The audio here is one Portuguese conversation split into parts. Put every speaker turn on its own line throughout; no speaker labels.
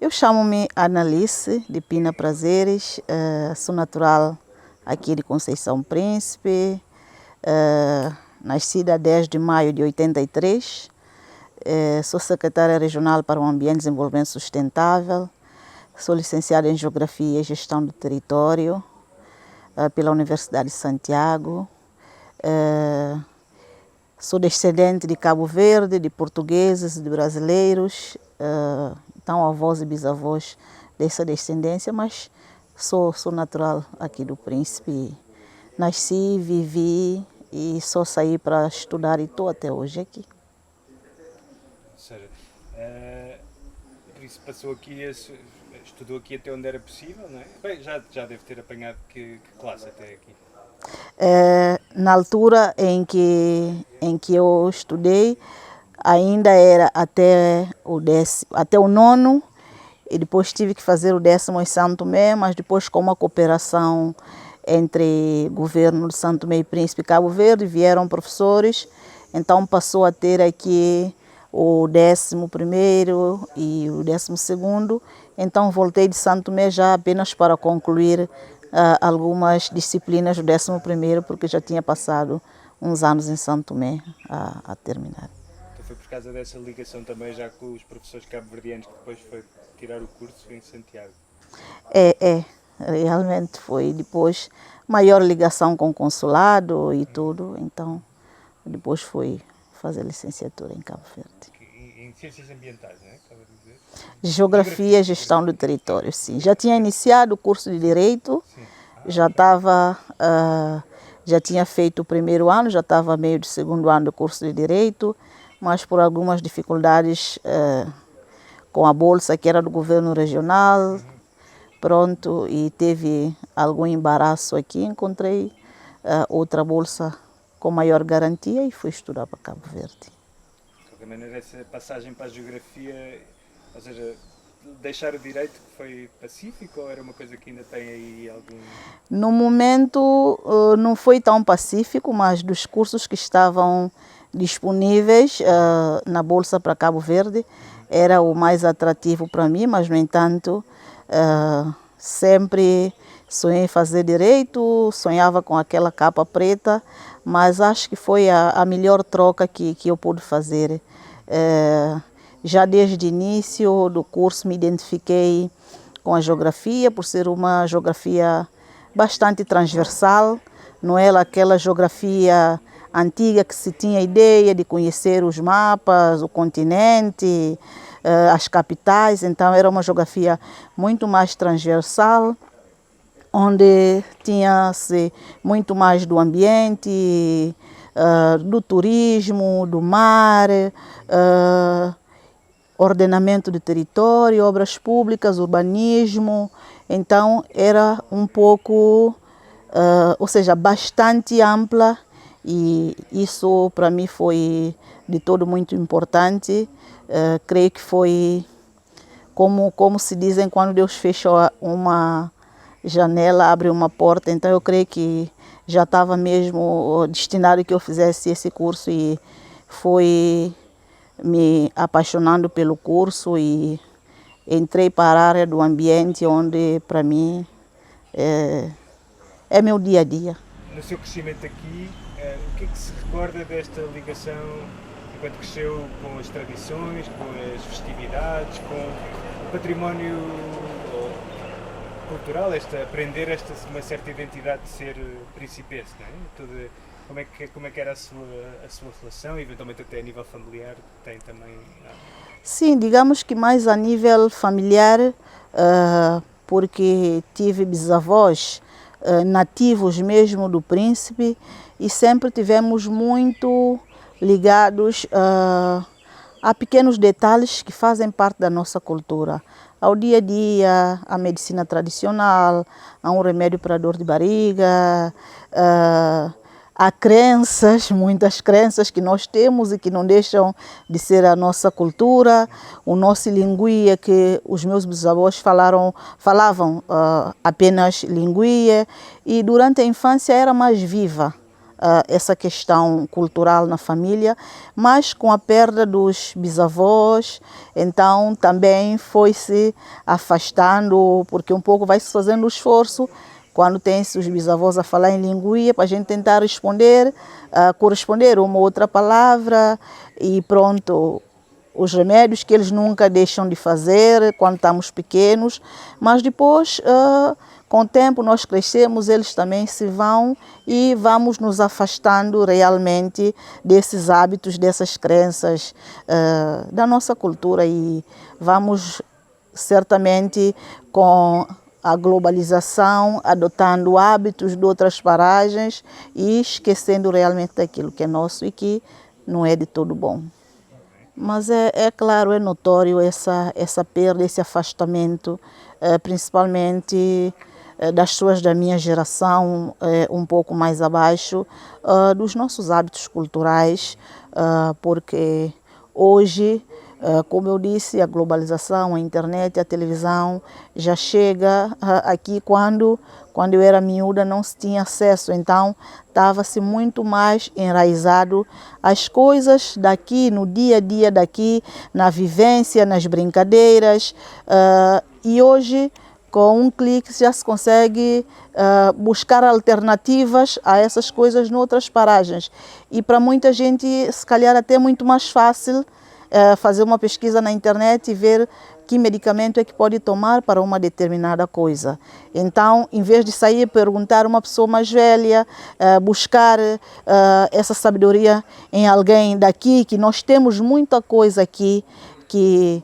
Eu chamo-me Analice de Pina Prazeres, sou natural aqui de Conceição Príncipe, nascida 10 de maio de 83, sou secretária regional para o Ambiente e Desenvolvimento Sustentável, sou licenciada em Geografia e Gestão do Território pela Universidade de Santiago, sou descendente de Cabo Verde, de portugueses, de brasileiros, então avós e bisavós dessa descendência, mas sou natural aqui do Príncipe. Nasci, vivi e só saí para estudar e estou até hoje aqui.
Ou seja, por isso passou aqui, estudou aqui até onde era possível, não é? Bem, já deve ter apanhado que classe até aqui?
Na altura em que eu estudei, ainda era até o nono, e depois tive que fazer o 10º em Santo Tomé, mas depois com uma cooperação entre governo de Santo Tomé e Príncipe e Cabo Verde, vieram professores, então passou a ter aqui o 11º e o 12º, então voltei de Santo Tomé já apenas para concluir algumas disciplinas do 11º, porque já tinha passado uns anos em Santo Tomé a terminar.
Então foi por causa dessa ligação também já com os professores cabo-verdianos que depois foi tirar o curso em Santiago?
Realmente foi depois maior ligação com o consulado e tudo, então depois fui fazer licenciatura em Cabo Verde.
Em Ciências Ambientais, não é? Acaba de dizer?
Geografia e Gestão do Território, sim. Já tinha iniciado o curso de Direito, já tinha feito o 1º ano, já estava meio de 2º ano do curso de Direito, mas por algumas dificuldades com a bolsa que era do governo regional, pronto, e teve algum embaraço aqui, encontrei outra bolsa com maior garantia e fui estudar para Cabo Verde.
De qualquer maneira, essa passagem para a geografia, ou seja, deixar o direito foi pacífico ou era uma coisa que ainda tem aí algum...
No momento não foi tão pacífico, mas dos cursos que estavam disponíveis na bolsa para Cabo Verde, era o mais atrativo para mim, mas no entanto sempre sonhei em fazer direito, sonhava com aquela capa preta, mas acho que foi a melhor troca que eu pude fazer. Já desde o início do curso me identifiquei com a geografia, por ser uma geografia bastante transversal, não era aquela geografia antiga que se tinha ideia de conhecer os mapas, o continente, as capitais, então era uma geografia muito mais transversal, onde tinha-se muito mais do ambiente, do turismo, do mar, ordenamento do território, obras públicas, urbanismo, então era um pouco, ou seja, bastante ampla, e isso para mim foi de todo muito importante. Creio que foi como se dizem, quando Deus fecha uma janela, abre uma porta, então eu creio que já estava mesmo destinado que eu fizesse esse curso, e foi me apaixonando pelo curso e entrei para a área do ambiente, onde para mim é meu dia a dia.
No seu crescimento aqui, o que é que se recorda desta ligação enquanto cresceu com as tradições, com as festividades, com o património cultural, aprender uma certa identidade de ser principense, não é? Como é que era a sua relação, eventualmente até a nível familiar, tem também...
Sim, digamos que mais a nível familiar, porque tive bisavós nativos mesmo do Príncipe, e sempre tivemos muito ligados a pequenos detalhes que fazem parte da nossa cultura. Ao dia a dia, a medicina tradicional, a um remédio para dor de barriga, há crenças, muitas crenças que nós temos e que não deixam de ser a nossa cultura. O nosso linguia, que os meus bisavós falavam apenas linguia, e durante a infância era mais viva essa questão cultural na família, mas com a perda dos bisavós, então também foi-se afastando, porque um pouco vai-se fazendo o esforço, quando tem-se os bisavós a falar em linguia, para a gente tentar responder, corresponder uma outra palavra e pronto, os remédios que eles nunca deixam de fazer quando estamos pequenos, mas depois, com o tempo, nós crescemos, eles também se vão e vamos nos afastando realmente desses hábitos, dessas crenças da nossa cultura e vamos certamente com a globalização, adotando hábitos de outras paragens e esquecendo realmente daquilo que é nosso e que não é de todo bom. Mas é claro, é notório essa perda, esse afastamento, principalmente das pessoas da minha geração, um pouco mais abaixo, dos nossos hábitos culturais, porque hoje, como eu disse, a globalização, a internet, a televisão já chega aqui quando eu era miúda não se tinha acesso, então estava-se muito mais enraizado as coisas daqui, no dia a dia daqui, na vivência, nas brincadeiras, e hoje com um clique já se consegue buscar alternativas a essas coisas noutras paragens e para muita gente se calhar até muito mais fácil fazer uma pesquisa na internet e ver que medicamento é que pode tomar para uma determinada coisa. Então, em vez de sair e perguntar a uma pessoa mais velha, buscar essa sabedoria em alguém daqui, que nós temos muita coisa aqui que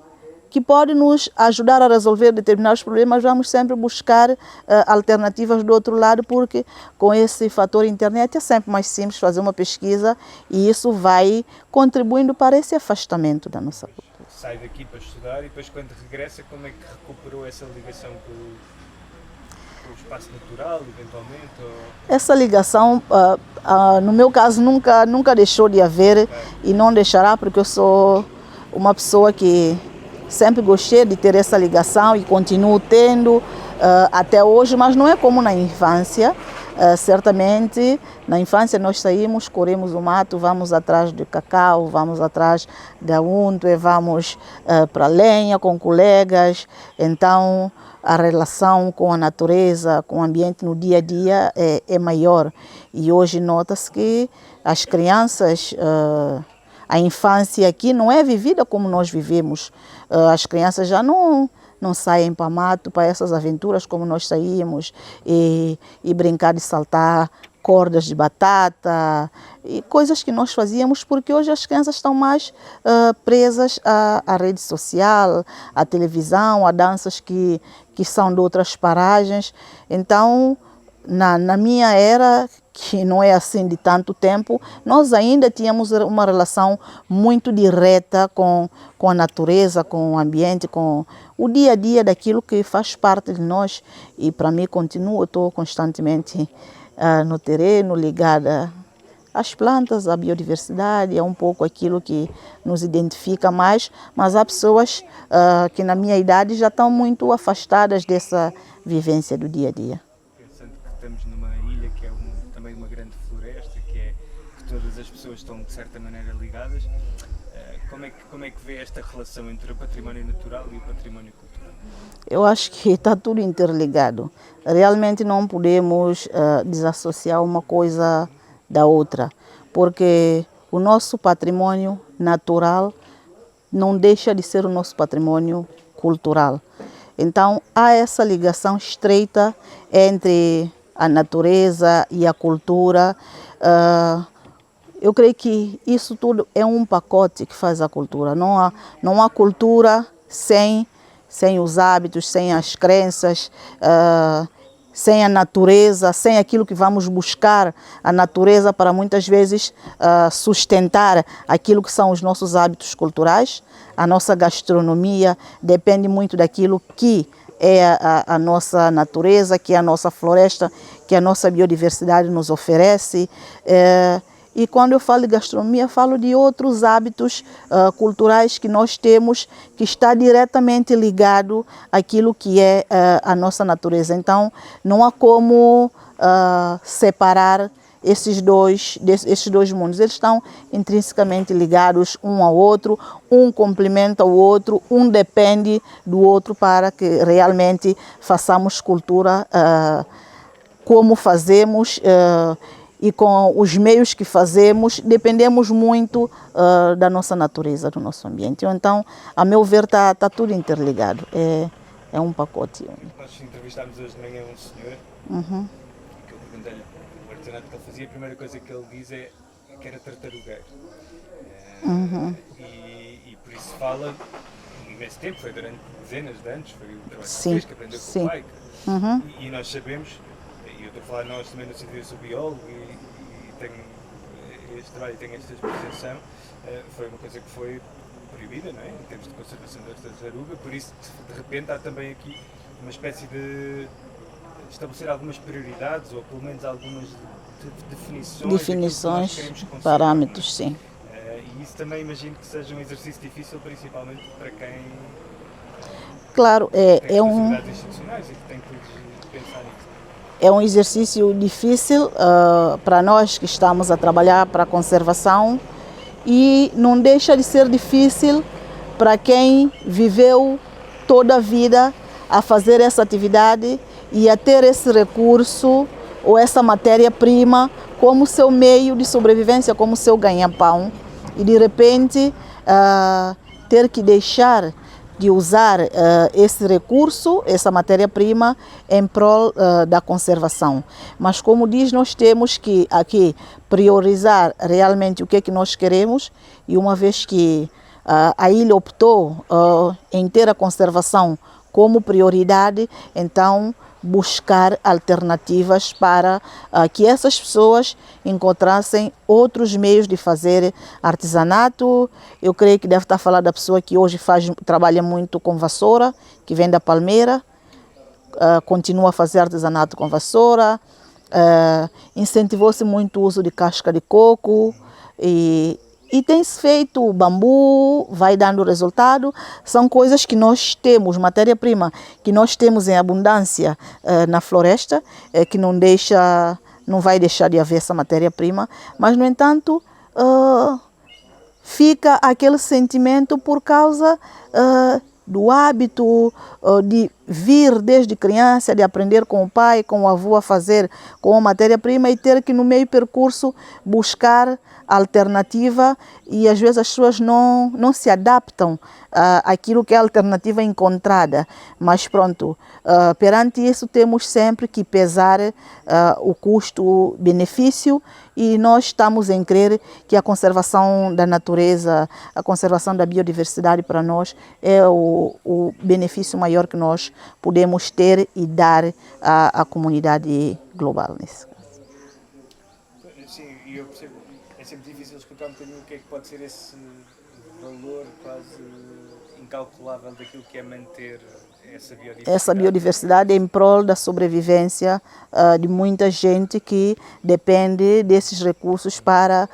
pode nos ajudar a resolver determinados problemas, vamos sempre buscar alternativas do outro lado, porque com esse fator internet é sempre mais simples fazer uma pesquisa e isso vai contribuindo para esse afastamento da nossa cultura.
Sai daqui para estudar e depois quando regressa, como é que recuperou essa ligação com o espaço natural, eventualmente? Ou...
Essa ligação, no meu caso, nunca deixou de haver e não deixará, porque eu sou uma pessoa que sempre gostei de ter essa ligação e continuo tendo até hoje, mas não é como na infância. Certamente, na infância nós saímos, corremos o mato, vamos atrás de cacau, vamos atrás da unto, vamos para a lenha com colegas. Então, a relação com a natureza, com o ambiente no dia a dia é maior. E hoje nota-se que as crianças... A infância aqui não é vivida como nós vivemos. As crianças já não saem para mato, para essas aventuras como nós saímos e brincar de saltar cordas de batata e coisas que nós fazíamos, porque hoje as crianças estão mais presas à rede social, à televisão, a danças que são de outras paragens. Então, na minha era, que não é assim de tanto tempo, nós ainda tínhamos uma relação muito direta com a natureza, com o ambiente, com o dia a dia daquilo que faz parte de nós. E para mim, estou constantemente no terreno, ligada às plantas, à biodiversidade, é um pouco aquilo que nos identifica mais, mas há pessoas que na minha idade já estão muito afastadas dessa vivência do dia a dia.
Pensando que estamos numa ilha que é também uma grande floresta, que todas as pessoas estão de certa maneira ligadas, como é que vê esta relação entre o património natural e o património cultural?
Eu acho que está tudo interligado. Realmente não podemos desassociar uma coisa da outra, porque o nosso património natural não deixa de ser o nosso património cultural. Então, há essa ligação estreita entre a natureza e a cultura. Eu creio que isso tudo é um pacote que faz a cultura. Não há cultura sem os hábitos, sem as crenças, sem a natureza, sem aquilo que vamos buscar a natureza para muitas vezes sustentar aquilo que são os nossos hábitos culturais. A nossa gastronomia depende muito daquilo que é a nossa natureza, que é a nossa floresta, que a nossa biodiversidade nos oferece. E quando eu falo de gastronomia, falo de outros hábitos culturais que nós temos, que está diretamente ligado àquilo que é a nossa natureza. Então, não há como separar esses dois mundos. Eles estão intrinsecamente ligados um ao outro, um complementa o outro, um depende do outro para que realmente façamos cultura como fazemos e com os meios que fazemos, dependemos muito da nossa natureza, do nosso ambiente. Então, a meu ver, está tudo interligado. É um pacote.
Nós entrevistámos hoje de manhã um senhor, que eu perguntei-lhe o artesanato que ele fazia, a primeira coisa que ele diz é que era tartarugueiro. E por isso fala imenso tempo, foi durante dezenas de anos, foi o trabalho que fez, que aprendeu com o pai. E nós sabemos, e eu estou a falar nós também no sentido de sou biólogo e tenho este trabalho e tenho esta exposição, foi uma coisa que foi proibida, não é? Em termos de conservação desta tartaruga, por isso de repente há também aqui uma espécie de estabelecer algumas prioridades ou pelo menos algumas definições,
parâmetros, sim.
E isso também imagino que seja um exercício difícil, principalmente para quem
claro,
tem responsabilidades institucionais e que tem que pensar nisso.
É um exercício difícil para nós que estamos a trabalhar para a conservação e não deixa de ser difícil para quem viveu toda a vida a fazer essa atividade e a ter esse recurso ou essa matéria-prima como seu meio de sobrevivência, como seu ganha-pão. E de repente ter que deixar de usar esse recurso, essa matéria-prima, em prol da conservação. Mas como diz, nós temos que aqui priorizar realmente o que é que nós queremos e uma vez que a ilha optou em ter a conservação como prioridade, então buscar alternativas para que essas pessoas encontrassem outros meios de fazer artesanato. Eu creio que deve estar falando da pessoa que hoje trabalha muito com vassoura, que vem da palmeira, continua a fazer artesanato com vassoura, incentivou-se muito o uso de casca de coco e tem-se feito bambu, vai dando resultado. São coisas que nós temos, matéria-prima que nós temos em abundância na floresta, que não vai deixar de haver essa matéria-prima, mas no entanto fica aquele sentimento por causa do hábito de vir desde criança, de aprender com o pai, com o avô a fazer com a matéria-prima e ter que no meio percurso buscar alternativa e às vezes as pessoas não se adaptam àquilo que é a alternativa encontrada. Mas pronto, perante isso temos sempre que pesar o custo-benefício e nós estamos em crer que a conservação da natureza, a conservação da biodiversidade para nós é o benefício maior que nós podemos ter e dar à comunidade global nesse caso.
Sim, e eu percebo, é sempre difícil explicar um bocadinho o que é que pode ser esse valor quase incalculável daquilo que é manter essa biodiversidade
em prol da sobrevivência de muita gente que depende desses recursos para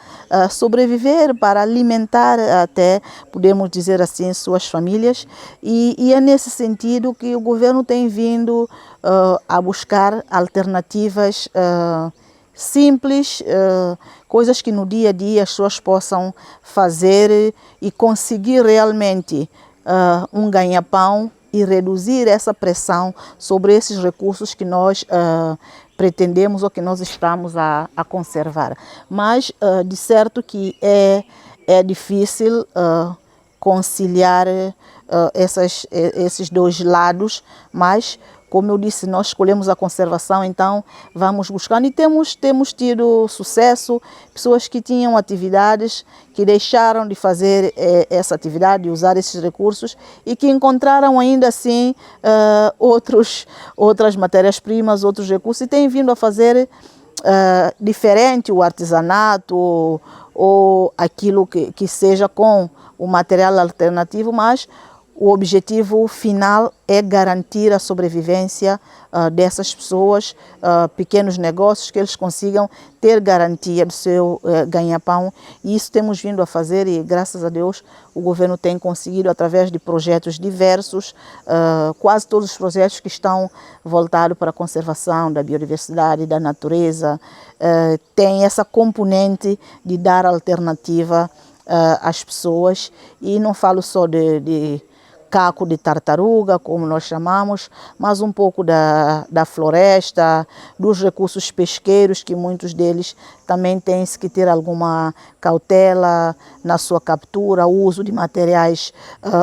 sobreviver, para alimentar até, podemos dizer assim, suas famílias. E é nesse sentido que o governo tem vindo a buscar alternativas simples, coisas que no dia a dia as pessoas possam fazer e conseguir realmente um ganha-pão e reduzir essa pressão sobre esses recursos que nós pretendemos ou que nós estamos a conservar. Mas, de certo que é difícil conciliar esses dois lados, mas, como eu disse, nós escolhemos a conservação, então vamos buscando e temos tido sucesso, pessoas que tinham atividades, que deixaram de fazer essa atividade, de usar esses recursos e que encontraram ainda assim outras matérias-primas, outros recursos e têm vindo a fazer diferente o artesanato ou aquilo que seja com o material alternativo, mas o objetivo final é garantir a sobrevivência dessas pessoas, pequenos negócios, que eles consigam ter garantia do seu ganha-pão. E isso temos vindo a fazer e, graças a Deus, o governo tem conseguido, através de projetos diversos, quase todos os projetos que estão voltados para a conservação da biodiversidade, da natureza, tem essa componente de dar alternativa às pessoas. E não falo só de caco de tartaruga, como nós chamamos, mas um pouco da floresta, dos recursos pesqueiros, que muitos deles também têm que ter alguma cautela na sua captura, o uso de materiais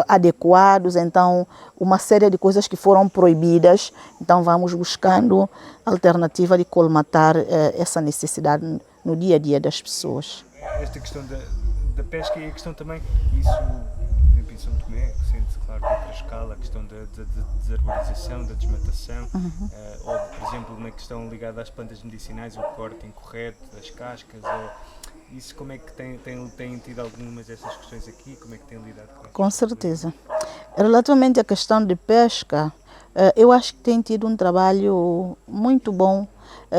adequados. Então, uma série de coisas que foram proibidas. Então, vamos buscando alternativa de colmatar essa necessidade no dia a dia das pessoas.
Esta questão da pesca e a questão também, isso, por exemplo, em São Tomé, sente-se, claro, de outra escala, a questão da desarborização, da desmatação, ou, por exemplo, na questão ligada às plantas medicinais, o corte incorreto das cascas, isso como é que tem tido algumas dessas questões aqui? Como é que tem lidado com isso?
Com certeza. Relativamente à questão de pesca, eu acho que tem tido um trabalho muito bom,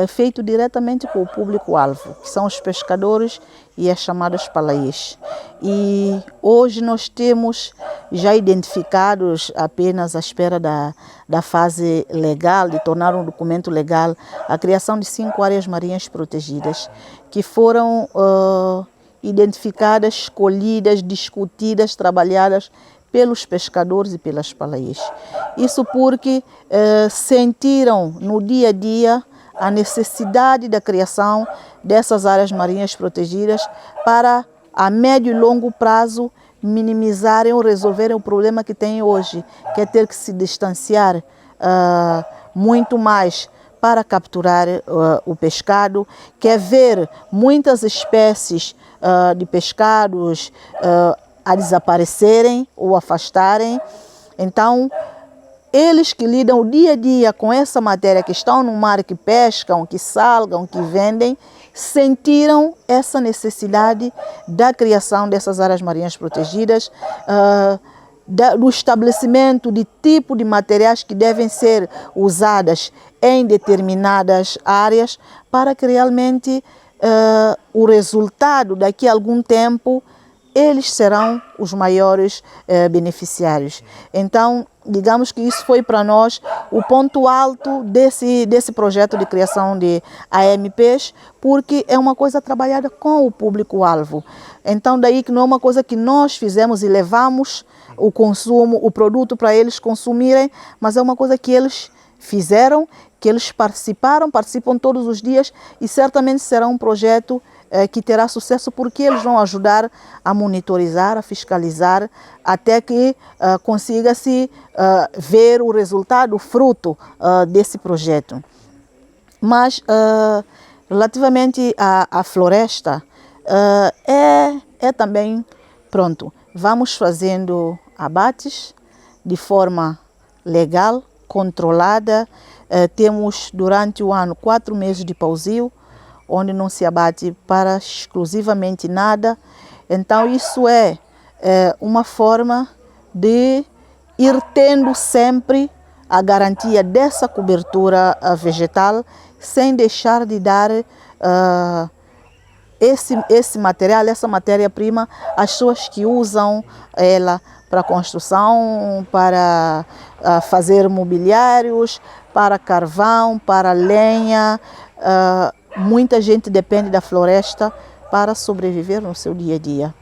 feito diretamente com o público-alvo, que são os pescadores e as chamadas palaiês. E hoje nós temos já identificados, apenas à espera da fase legal, de tornar um documento legal, a criação de 5 áreas marinhas protegidas, que foram identificadas, escolhidas, discutidas, trabalhadas pelos pescadores e pelas palaiês. Isso porque sentiram no dia a dia a necessidade da criação dessas áreas marinhas protegidas para, a médio e longo prazo, minimizarem ou resolverem o problema que têm hoje, que é ter que se distanciar muito mais para capturar o pescado, que é ver muitas espécies de pescados a desaparecerem ou afastarem. Então, eles que lidam o dia a dia com essa matéria, que estão no mar, que pescam, que salgam, que vendem, sentiram essa necessidade da criação dessas áreas marinhas protegidas, do estabelecimento de tipo de materiais que devem ser usadas em determinadas áreas, para que realmente o resultado daqui a algum tempo eles serão os maiores beneficiários. Então, digamos que isso foi para nós o ponto alto desse projeto de criação de AMPs, porque é uma coisa trabalhada com o público-alvo. Então, daí que não é uma coisa que nós fizemos e levamos o consumo, o produto para eles consumirem, mas é uma coisa que eles fizeram, que eles participam todos os dias, e certamente será um projeto que terá sucesso, porque eles vão ajudar a monitorizar, a fiscalizar, até que consiga-se ver o resultado, o fruto desse projeto. Mas, relativamente à floresta, é também, pronto, vamos fazendo abates de forma legal, controlada. Temos durante o ano 4 meses de pausio, onde não se abate para exclusivamente nada. Então, isso é uma forma de ir tendo sempre a garantia dessa cobertura vegetal, sem deixar de dar esse material, essa matéria-prima, às pessoas que usam ela para construção, para fazer mobiliários, para carvão, para lenha. Muita gente depende da floresta para sobreviver no seu dia a dia.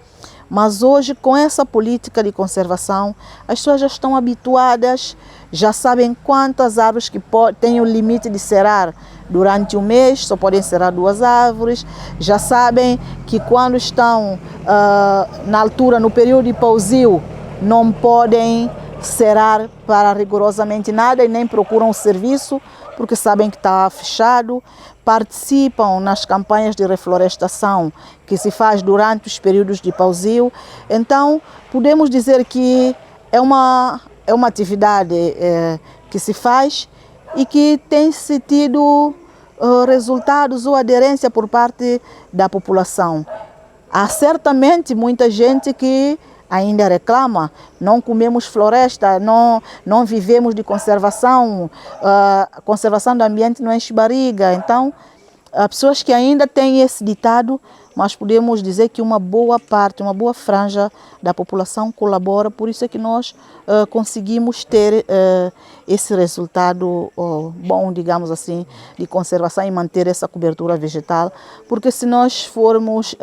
Mas hoje, com essa política de conservação, as pessoas já estão habituadas, já sabem quantas árvores que têm o limite de serar durante um mês, só podem serar 2 árvores, já sabem que quando estão na altura, no período de pausio, não podem serar para rigorosamente nada e nem procuram o serviço, porque sabem que está fechado. Participam nas campanhas de reflorestação que se faz durante os períodos de pausio. Então, podemos dizer que é uma atividade que se faz e que tem-se tido resultados ou aderência por parte da população. Há certamente muita gente que ainda reclama, não comemos floresta, não vivemos de conservação, a conservação do ambiente não enche barriga. Então, há pessoas que ainda têm esse ditado, mas podemos dizer que uma boa parte, uma boa franja da população colabora, por isso é que nós conseguimos ter esse resultado bom, digamos assim, de conservação e manter essa cobertura vegetal, porque se nós formos...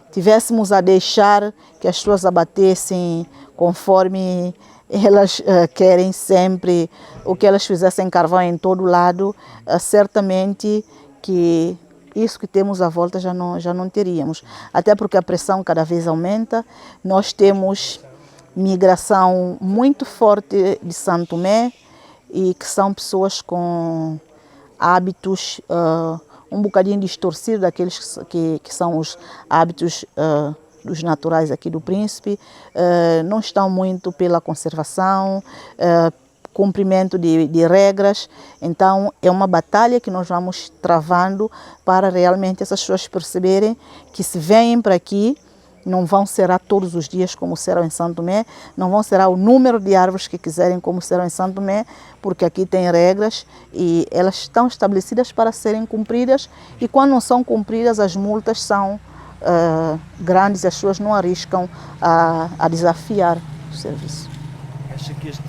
tivéssemos a deixar que as pessoas abatessem conforme elas querem sempre, o que elas fizessem carvão em todo lado, certamente que isso que temos à volta já não teríamos. Até porque a pressão cada vez aumenta, nós temos migração muito forte de Santo Tomé e que são pessoas com hábitos um bocadinho distorcido daqueles que são os hábitos dos naturais aqui do Príncipe, não estão muito pela conservação, cumprimento de regras. Então é uma batalha que nós vamos travando para realmente essas pessoas perceberem que se vêm para aqui, não vão será todos os dias como serão em Santo Tomé, não vão será o número de árvores que quiserem como serão em Santo Tomé, porque aqui tem regras e elas estão estabelecidas para serem cumpridas, e quando não são cumpridas as multas são grandes e as pessoas não arriscam a desafiar o serviço.
Acha que este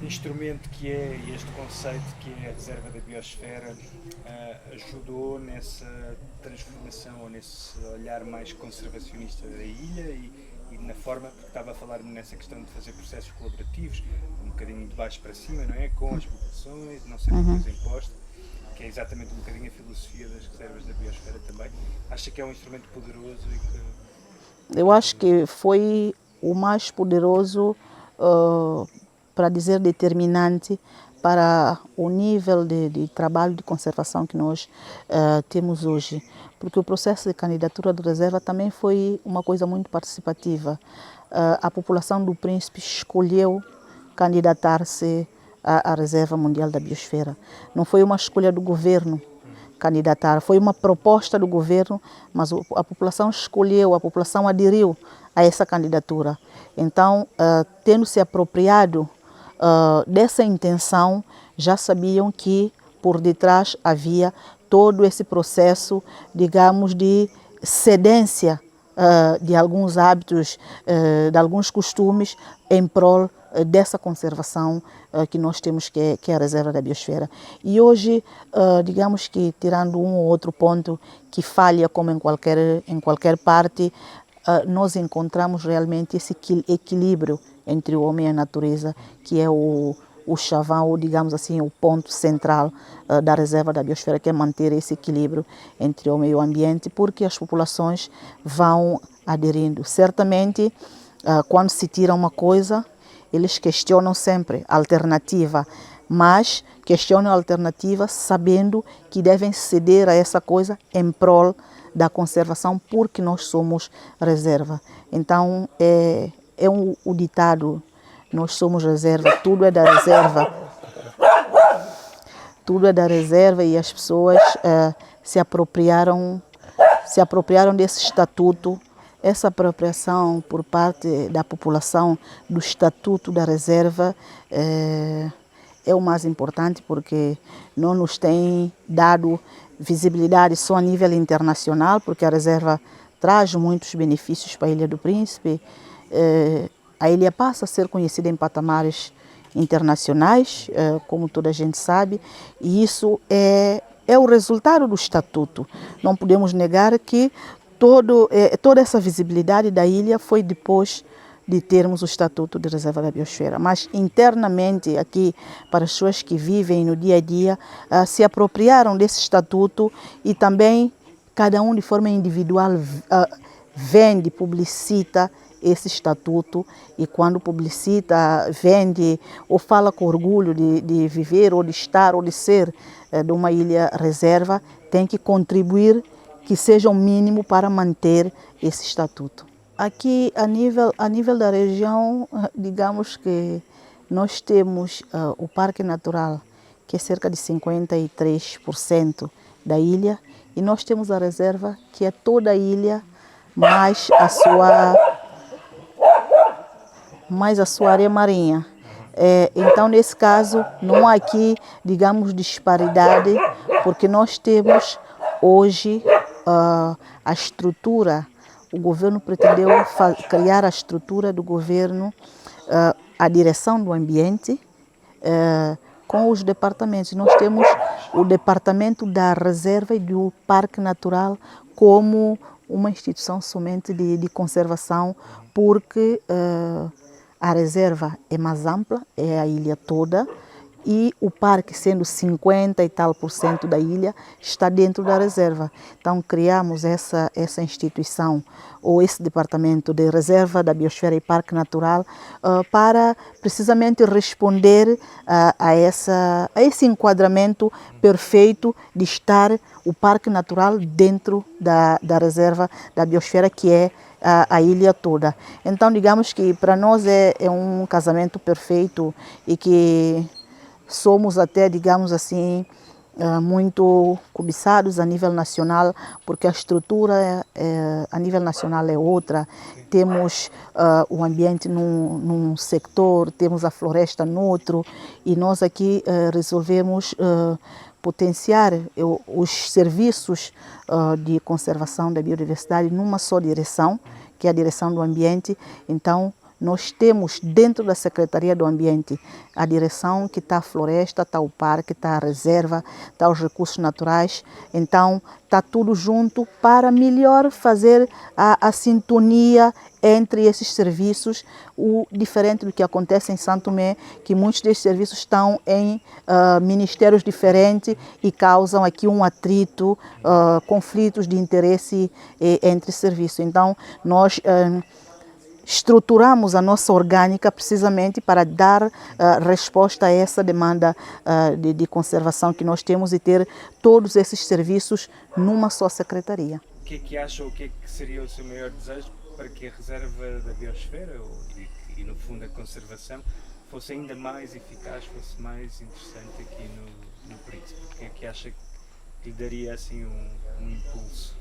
instrumento que é, este conceito que é a reserva da biosfera, ajudou nessa transformação ou nesse olhar mais conservacionista da ilha e na forma, porque estava a falar nessa questão de fazer processos colaborativos, um bocadinho de baixo para cima, não é? Com as populações, não ser uma coisa imposta, que é exatamente um bocadinho a filosofia das reservas da biosfera também. Acha que é um instrumento poderoso e que...
Eu acho que foi o mais poderoso, para dizer determinante, para o nível de trabalho de conservação que nós temos hoje. Porque o processo de candidatura de reserva também foi uma coisa muito participativa. A população do Príncipe escolheu candidatar-se à Reserva Mundial da Biosfera. Não foi uma escolha do governo candidatar, foi uma proposta do governo, mas a população escolheu, a população aderiu a essa candidatura. Então, tendo se apropriado dessa intenção, já sabiam que por detrás havia todo esse processo, digamos, de cedência de alguns hábitos, de alguns costumes em prol dessa conservação que nós temos, que é a Reserva da Biosfera. E hoje, digamos que tirando um ou outro ponto que falha, como em qualquer parte, nós encontramos realmente esse equilíbrio entre o homem e a natureza, que é o chavão, ou digamos assim, o ponto central da Reserva da Biosfera, que é manter esse equilíbrio entre o homem e o ambiente, porque as populações vão aderindo. Certamente, quando se tira uma coisa, eles questionam sempre a alternativa, mas questionam a alternativa sabendo que devem ceder a essa coisa em prol da conservação, porque nós somos reserva. Então, o ditado, nós somos reserva, tudo é da reserva. Tudo é da reserva, e as pessoas se apropriaram desse estatuto. Essa apropriação por parte da população do estatuto da reserva é o mais importante, porque não nos tem dado visibilidade só a nível internacional, porque a reserva traz muitos benefícios para a Ilha do Príncipe. A ilha passa a ser conhecida em patamares internacionais, como toda a gente sabe, e isso é o resultado do estatuto. Não podemos negar que toda essa visibilidade da ilha foi depois de termos o Estatuto de Reserva da Biosfera. Mas internamente aqui, para as pessoas que vivem no dia a dia, se apropriaram desse estatuto, e também cada um de forma individual vende, publicita esse estatuto, e quando publicita, vende ou fala com orgulho de viver ou de estar ou de ser de uma ilha reserva, tem que contribuir que seja o mínimo para manter esse estatuto. Aqui, a nível da região, digamos que nós temos o Parque Natural, que é cerca de 53% da ilha, e nós temos a reserva, que é toda a ilha mais a sua área marinha. Então, nesse caso, não há aqui, digamos, disparidade, porque nós temos hoje a estrutura. O governo pretendeu criar a estrutura do governo, a direção do ambiente, com os departamentos. Nós temos o departamento da reserva e do parque natural como uma instituição somente de conservação, porque a reserva é mais ampla, é a ilha toda, e o parque, sendo 50% e tal da ilha, está dentro da reserva. Então, criamos essa instituição, ou esse departamento de reserva da biosfera e parque natural, para precisamente responder a esse enquadramento perfeito de estar o parque natural dentro da reserva da biosfera, que é a ilha toda. Então, digamos que para nós é um casamento perfeito e que somos até, digamos assim, muito cobiçados a nível nacional, porque a estrutura a nível nacional é outra. Temos o ambiente num sector, temos a floresta no outro, e nós aqui resolvemos potenciar os serviços de conservação da biodiversidade numa só direção, que é a direção do ambiente. Então, nós temos dentro da Secretaria do Ambiente a direção que está a floresta, está o parque, está a reserva, está os recursos naturais. Então, está tudo junto para melhor fazer a sintonia entre esses serviços, o diferente do que acontece em Santo Tomé, que muitos desses serviços estão em ministérios diferentes e causam aqui um atrito, conflitos de interesse entre serviços. Então, nós estruturamos a nossa orgânica precisamente para dar resposta a essa demanda de conservação que nós temos e ter todos esses serviços numa só secretaria.
O que é que acha, o que é que seria o seu maior desejo para que a reserva da biosfera e no fundo a conservação fosse ainda mais eficaz, fosse mais interessante aqui no Príncipe? O que é que acha que lhe daria assim um impulso?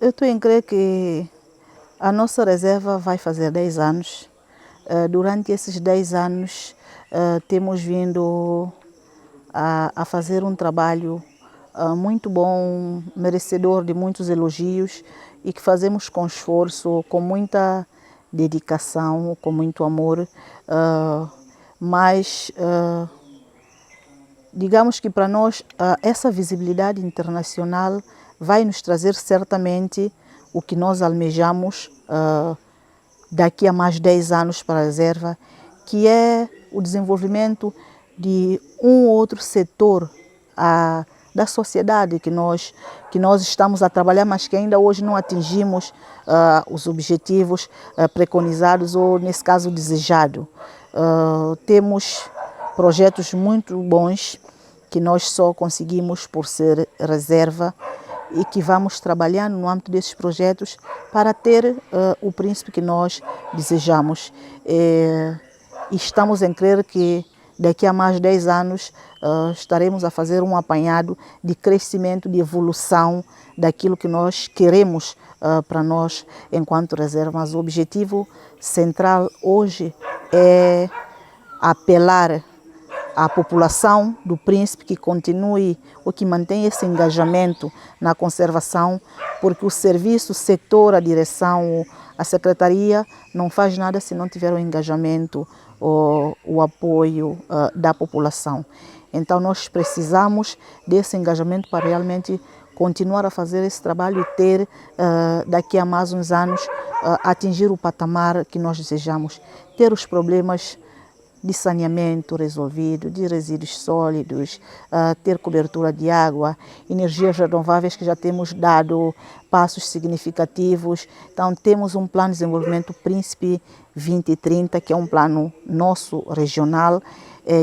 Eu estou em crer que a nossa reserva vai fazer 10 anos. Durante esses 10 anos temos vindo a fazer um trabalho muito bom, merecedor de muitos elogios, e que fazemos com esforço, com muita dedicação, com muito amor, mas digamos que para nós essa visibilidade internacional vai nos trazer certamente o que nós almejamos daqui a mais 10 anos para a reserva, que é o desenvolvimento de um ou outro setor da sociedade que nós estamos a trabalhar, mas que ainda hoje não atingimos os objetivos preconizados ou, nesse caso, desejado. Temos projetos muito bons que nós só conseguimos por ser reserva, e que vamos trabalhar no âmbito desses projetos para ter o príncipe que nós desejamos. E estamos em crer que daqui a mais 10 anos estaremos a fazer um apanhado de crescimento, de evolução daquilo que nós queremos para nós enquanto reserva. Mas o objetivo central hoje é apelar à população do Príncipe que continue ou que mantenha esse engajamento na conservação, porque o serviço, o setor, a direção, a secretaria não faz nada se não tiver o engajamento ou o apoio da população. Então nós precisamos desse engajamento para realmente continuar a fazer esse trabalho e ter, daqui a mais uns anos, atingir o patamar que nós desejamos, ter os problemas de saneamento resolvido, de resíduos sólidos, ter cobertura de água, energias renováveis, que já temos dado passos significativos. Então temos um plano de desenvolvimento Príncipe 2030, que é um plano nosso regional,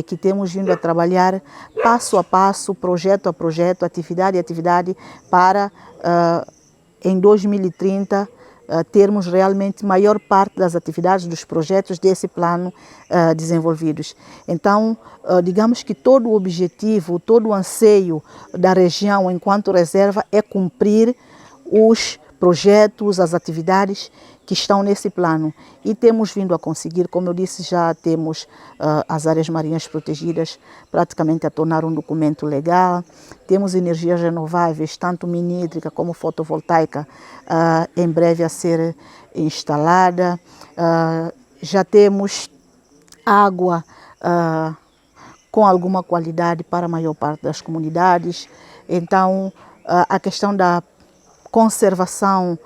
que temos vindo a trabalhar passo a passo, projeto a projeto, atividade a atividade, para em 2030 termos realmente maior parte das atividades dos projetos desse plano desenvolvidos. Então, digamos que todo o objetivo, todo o anseio da região enquanto reserva é cumprir os projetos, as atividades que estão nesse plano. E temos vindo a conseguir, como eu disse, já temos as áreas marinhas protegidas praticamente a tornar um documento legal. Temos energias renováveis, tanto mini hídrica como fotovoltaica, em breve a ser instalada. Já temos água com alguma qualidade para a maior parte das comunidades. Então, a questão da conservação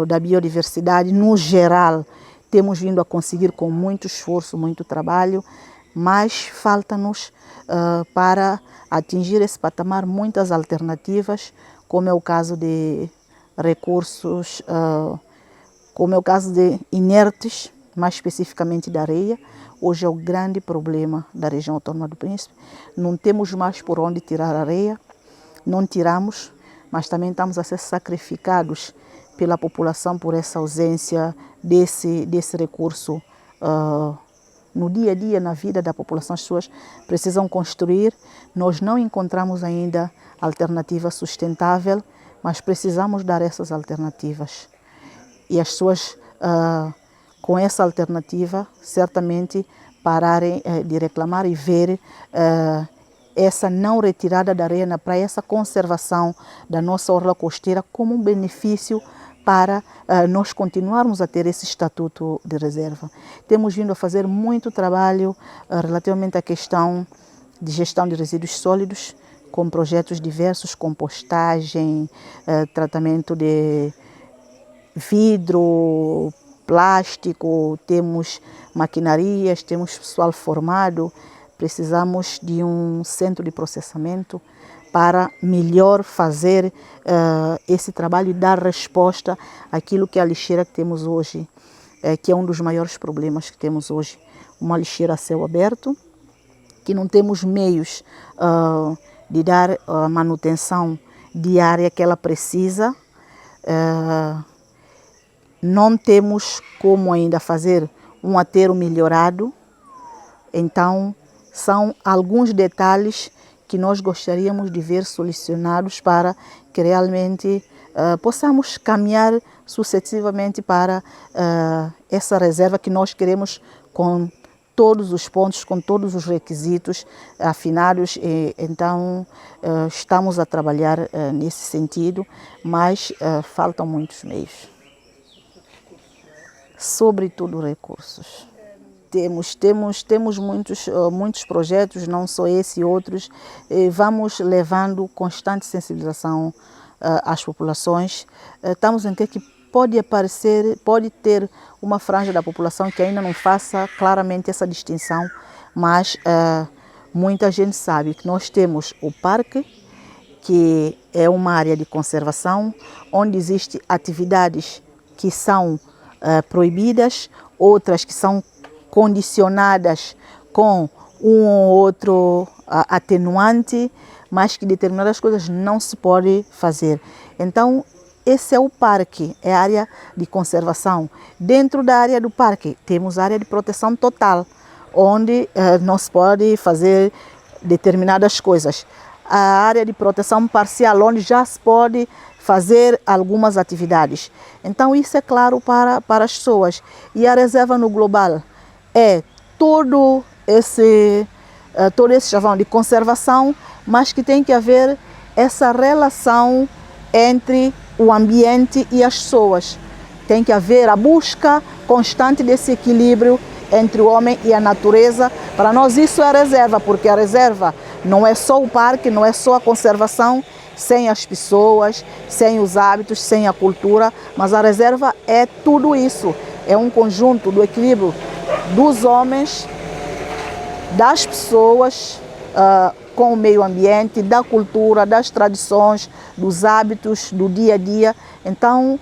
da biodiversidade, no geral, temos vindo a conseguir com muito esforço, muito trabalho, mas falta-nos para atingir esse patamar muitas alternativas, como é o caso de recursos, como é o caso de inertes, mais especificamente da areia. Hoje é o grande problema da região autônoma do Príncipe. Não temos mais por onde tirar areia, não tiramos, mas também estamos a ser sacrificados pela população por essa ausência desse recurso no dia a dia, na vida da população. As pessoas precisam construir, nós não encontramos ainda alternativa sustentável, mas precisamos dar essas alternativas. E as pessoas, com essa alternativa, certamente pararem de reclamar e ver essa não retirada da areia na praia, essa conservação da nossa orla costeira como um benefício para nós continuarmos a ter esse estatuto de reserva. Temos vindo a fazer muito trabalho relativamente à questão de gestão de resíduos sólidos, com projetos diversos, compostagem, tratamento de vidro, plástico, temos maquinarias, temos pessoal formado. Precisamos de um centro de processamento para melhor fazer esse trabalho e dar resposta àquilo que é a lixeira que temos hoje, que é um dos maiores problemas que temos hoje. Uma lixeira a céu aberto, que não temos meios de dar a manutenção diária que ela precisa. Não temos como ainda fazer um aterro melhorado. Então, são alguns detalhes que nós gostaríamos de ver solucionados para que realmente possamos caminhar sucessivamente para essa reserva que nós queremos, com todos os pontos, com todos os requisitos afinados. Então, estamos a trabalhar nesse sentido, mas faltam muitos meios. Sobretudo recursos. Temos muitos projetos, não só esse e outros. Vamos levando constante sensibilização às populações. Estamos a entender que pode ter uma franja da população que ainda não faça claramente essa distinção, mas muita gente sabe que nós temos o parque, que é uma área de conservação, onde existem atividades que são proibidas, outras que são condicionadas com um ou outro atenuante, mas que determinadas coisas não se pode fazer. Então, esse é o parque, é a área de conservação. Dentro da área do parque, temos a área de proteção total, onde não se pode fazer determinadas coisas. A área de proteção parcial, onde já se pode fazer algumas atividades. Então, isso é claro para as pessoas. E a reserva no global é todo esse chavão de conservação, mas que tem que haver essa relação entre o ambiente e as pessoas. Tem que haver a busca constante desse equilíbrio entre o homem e a natureza. Para nós isso é a reserva, porque a reserva não é só o parque, não é só a conservação, sem as pessoas, sem os hábitos, sem a cultura, mas a reserva é tudo isso. É um conjunto do equilíbrio dos homens, das pessoas, com o meio ambiente, da cultura, das tradições, dos hábitos, do dia a dia. Então,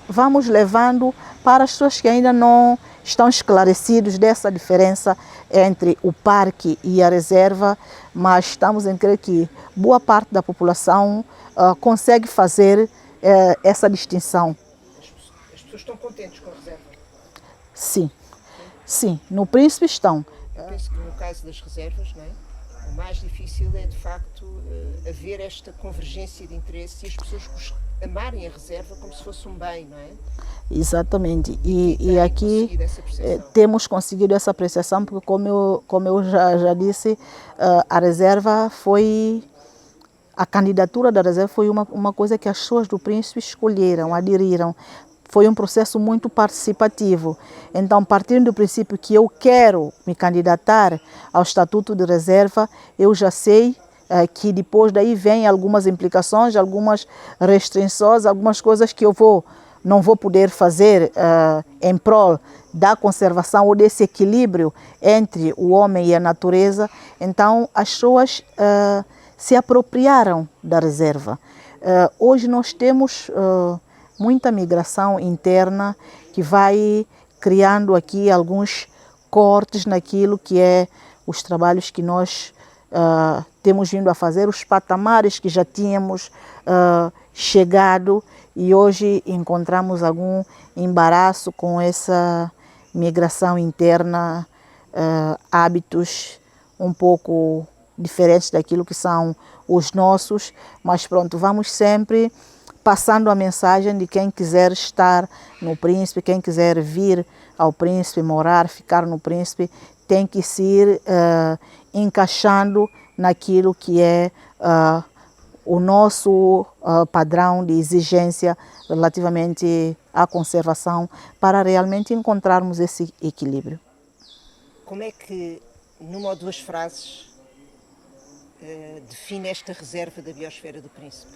vamos levando para as pessoas que ainda não estão esclarecidos dessa diferença entre o parque e a reserva, mas estamos a crer que boa parte da população consegue fazer essa distinção.
As
pessoas estão contentes com a reserva?
Sim, sim, no Príncipe estão.
Eu penso que no caso das reservas, não é? O mais difícil é, de facto, haver esta convergência de interesse e as pessoas amarem a reserva como se fosse um bem, não é?
Exatamente. E aqui temos conseguido essa apreciação, porque como eu já disse, a reserva foi... A candidatura da reserva foi uma coisa que as pessoas do Príncipe escolheram, aderiram. Foi um processo muito participativo. Então, partindo do princípio que eu quero me candidatar ao Estatuto de Reserva, eu já sei que depois daí vem algumas implicações, algumas restrições, algumas coisas que eu não vou poder fazer em prol da conservação ou desse equilíbrio entre o homem e a natureza. Então, as pessoas se apropriaram da reserva. Hoje nós temos muita migração interna que vai criando aqui alguns cortes naquilo que é os trabalhos que nós temos vindo a fazer, os patamares que já tínhamos chegado, e hoje encontramos algum embaraço com essa migração interna, hábitos um pouco diferentes daquilo que são os nossos, mas pronto, vamos sempre passando a mensagem de quem quiser estar no Príncipe, quem quiser vir ao Príncipe, morar, ficar no Príncipe, tem que se ir encaixando naquilo que é o nosso padrão de exigência relativamente à conservação, para realmente encontrarmos esse equilíbrio.
Como é que, numa ou duas frases, define esta reserva da biosfera do Príncipe?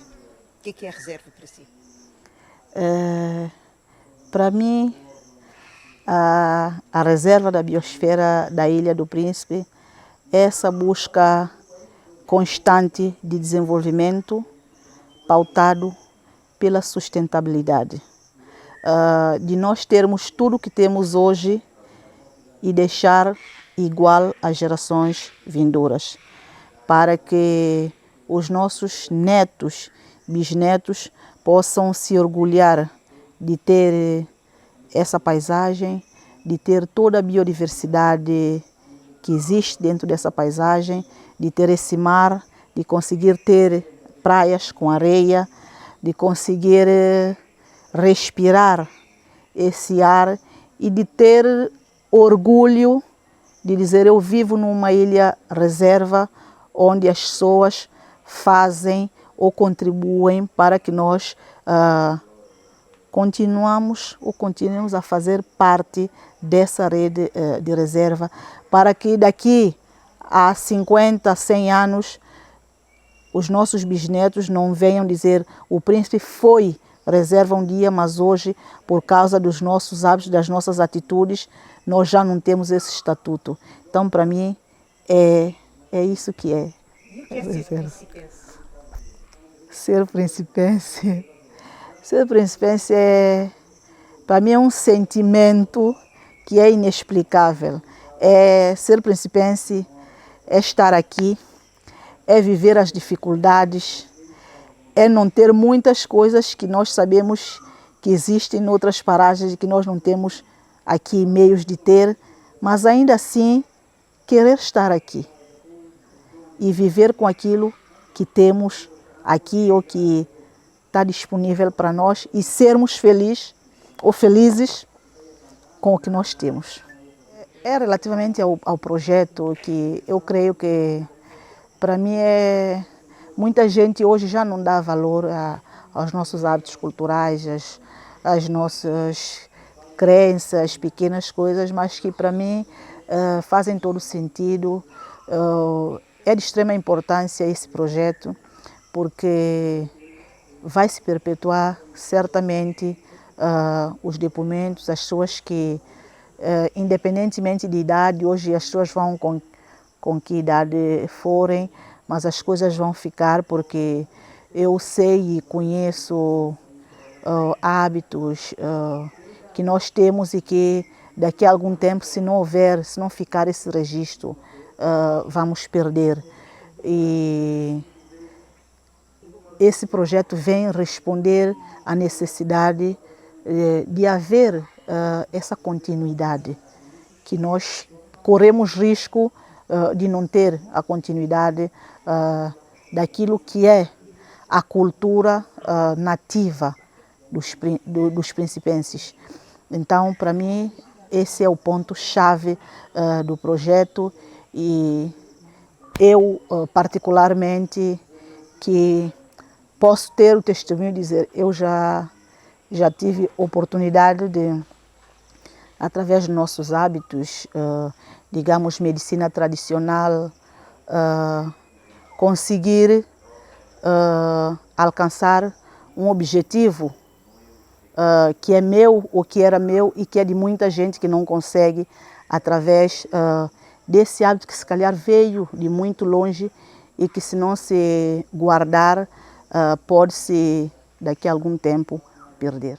O que é a reserva para si?
Para mim, a reserva da biosfera da Ilha do Príncipe é essa busca constante de desenvolvimento pautado pela sustentabilidade. De nós termos tudo o que temos hoje e deixar igual às gerações vindouras, para que os nossos netos, bisnetos, possam se orgulhar de ter essa paisagem, de ter toda a biodiversidade que existe dentro dessa paisagem, de ter esse mar, de conseguir ter praias com areia, de conseguir respirar esse ar e de ter orgulho de dizer: eu vivo numa ilha reserva onde as pessoas fazem ou contribuem para que nós continuemos a fazer parte dessa rede de reserva, para que daqui a 50, 100 anos os nossos bisnetos não venham dizer: o Príncipe foi reserva um dia, mas hoje, por causa dos nossos hábitos, das nossas atitudes, nós já não temos esse estatuto. Então, para mim, é isso que é.
E o que é ser príncipense?
Ser príncipense? Ser príncipense para mim, é um sentimento que é inexplicável. Ser príncipense é estar aqui, é viver as dificuldades, é não ter muitas coisas que nós sabemos que existem em outras paragens e que nós não temos aqui meios de ter, mas ainda assim querer estar aqui e viver com aquilo que temos aqui ou que está disponível para nós e sermos felizes com o que nós temos. Relativamente ao projeto, que eu creio que para mim muita gente hoje já não dá valor aos nossos hábitos culturais, às nossas crenças, pequenas coisas, mas que para mim fazem todo sentido. É de extrema importância esse projeto, porque vai se perpetuar certamente os depoimentos, as pessoas que, independentemente de idade, hoje as pessoas vão com que idade forem, mas as coisas vão ficar, porque eu sei e conheço hábitos que nós temos e que daqui a algum tempo, se não ficar esse registro, vamos perder. E esse projeto vem responder à necessidade de haver essa continuidade, que nós corremos risco de não ter a continuidade daquilo que é a cultura nativa dos principenses. Então, para mim, esse é o ponto-chave do projeto, e eu, particularmente, que posso ter o testemunho de dizer, eu já tive oportunidade de, através dos nossos hábitos, digamos, medicina tradicional, conseguir alcançar um objetivo que é meu, ou que era meu, e que é de muita gente que não consegue, através desse hábito que se calhar veio de muito longe e que, se não se guardar, pode-se daqui a algum tempo perder.